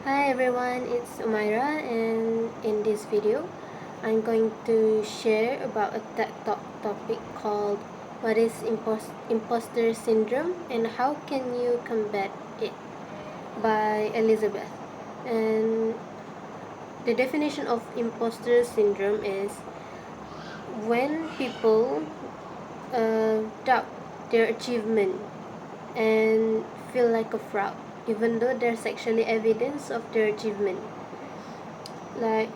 Hi everyone, it's Umaira, and in this video I'm going to share about a TED Talk topic called What is Imposter Syndrome and How Can You Combat It by Elizabeth. And the definition of imposter syndrome is when people doubt their achievement and feel like a fraud even though there's actually evidence of their achievement. Like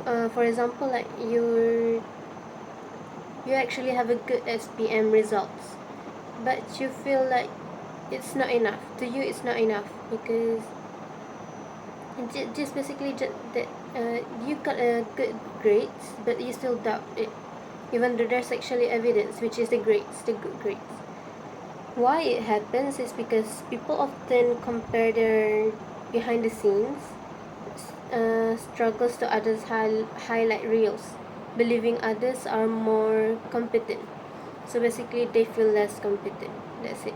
for example, like you actually have a good SPM results, but you feel like it's not enough. To you it's not enough because just basically just that you got a good grades, but you still doubt it even though there's actually evidence, which is the good grades. Why it happens is because people often compare their behind the scenes struggles to others' highlight reels, believing others are more competent. So basically, they feel less competent. That's it.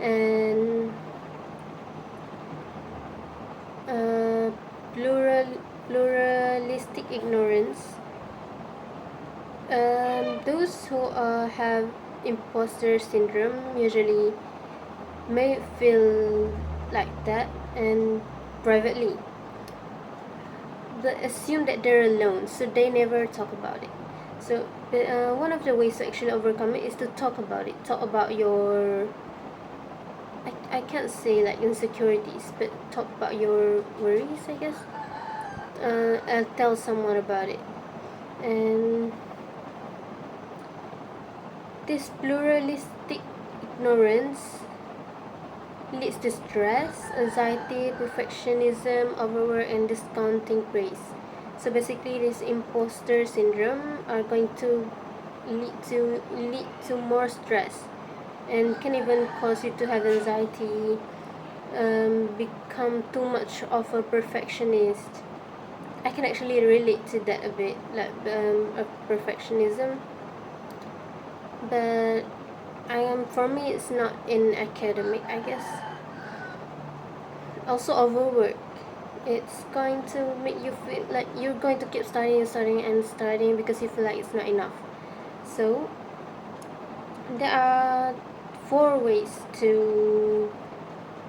And uh, pluralistic ignorance. Those who have imposter syndrome usually may feel like that and privately but assume that they're alone, so they never talk about it. So one of the ways to actually overcome it is to talk about it. Talk about your I can't say like insecurities, but talk about your worries, I guess. And tell someone about it. And this pluralistic ignorance leads to stress, anxiety, perfectionism, overwork, and discounting praise. So basically, this imposter syndrome are going to lead to more stress, and can even cause you to have anxiety, become too much of a perfectionist. I can actually relate to that a bit, like a perfectionism, but for me it's not in academic, I guess. Also overwork, it's going to make you feel like you're going to keep studying because you feel like it's not enough. So there are four ways to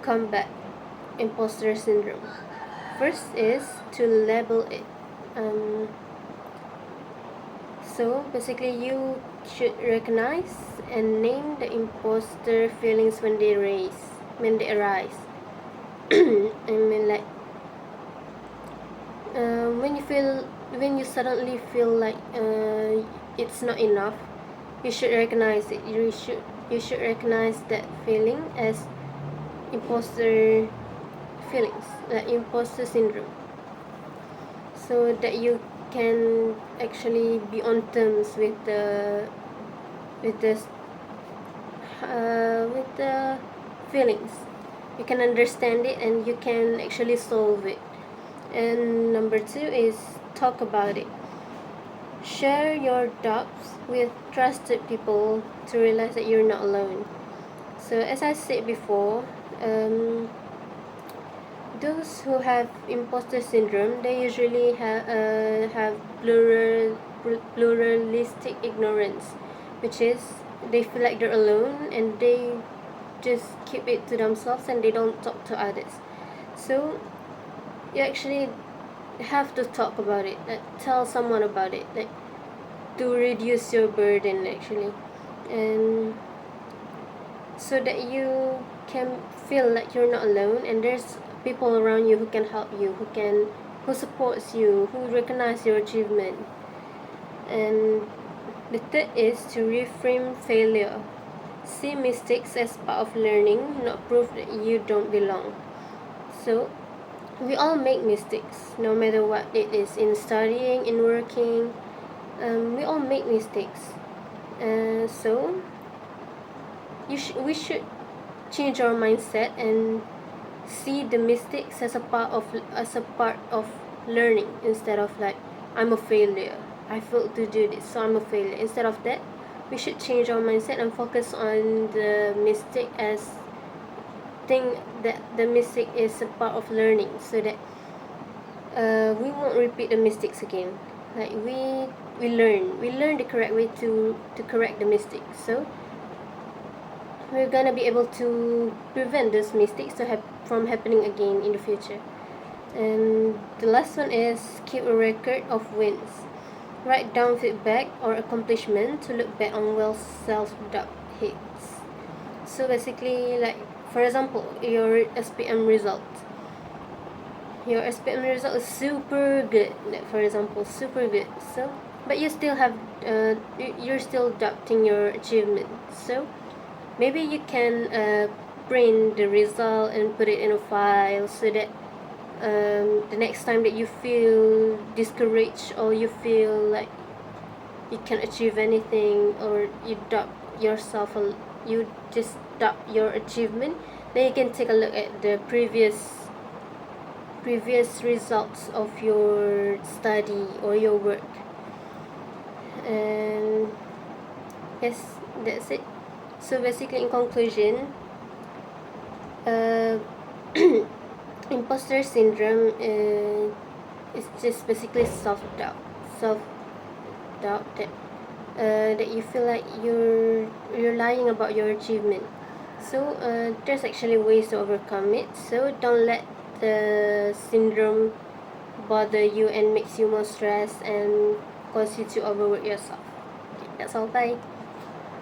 combat imposter syndrome. First is to label it. um, so basically you should recognize and name the imposter feelings when they arise. I mean, like when you suddenly feel like it's not enough, you should recognize it. You should recognize that feeling as imposter feelings, like imposter syndrome, so that you can actually be on terms with the with the feelings. You can understand it and you can actually solve it. And number two is talk about it. Share your doubts with trusted people to realize that you're not alone. So as I said before, those who have imposter syndrome, they usually have pluralistic ignorance, which is they feel like they're alone and they just keep it to themselves and they don't talk to others. So you actually have to talk about it, like tell someone about it, like to reduce your burden actually, and so that you can feel like you're not alone and there's people around you who can help you, who supports you, who recognize your achievement. And the third is to reframe failure. See mistakes as part of learning, not proof that you don't belong. So we all make mistakes, no matter what it is, in studying, in working. We all make mistakes. So we should change our mindset and see the mistakes as a part of learning, instead of like I'm a failure, I failed to do this, so I'm a failure. Instead of that, we should change our mindset and focus on the mistake as think that the mistake is a part of learning, so that we won't repeat the mistakes again. Like we learn the correct way to correct the mistakes. So we're gonna be able to prevent those mistakes from happening again in the future. And the last one is keep a record of wins. Write down feedback or accomplishment to look back on while self-doubt hits. So basically, like for example, your SPM result. Your SPM result is super good. Like for example, super good. So, but you still have, you're still doubting your achievement. So, maybe you can print the result and put it in a file so that the next time that you feel discouraged or you feel like you can't achieve anything or you doubt yourself or you just doubt your achievement, then you can take a look at the previous results of your study or your work. And yes, that's it. So basically, in conclusion, uh, imposter syndrome is just basically self doubt that you feel like you're lying about your achievement. So there's actually ways to overcome it. So don't let the syndrome bother you and makes you more stressed and cause you to overwork yourself. Okay, that's all. Bye.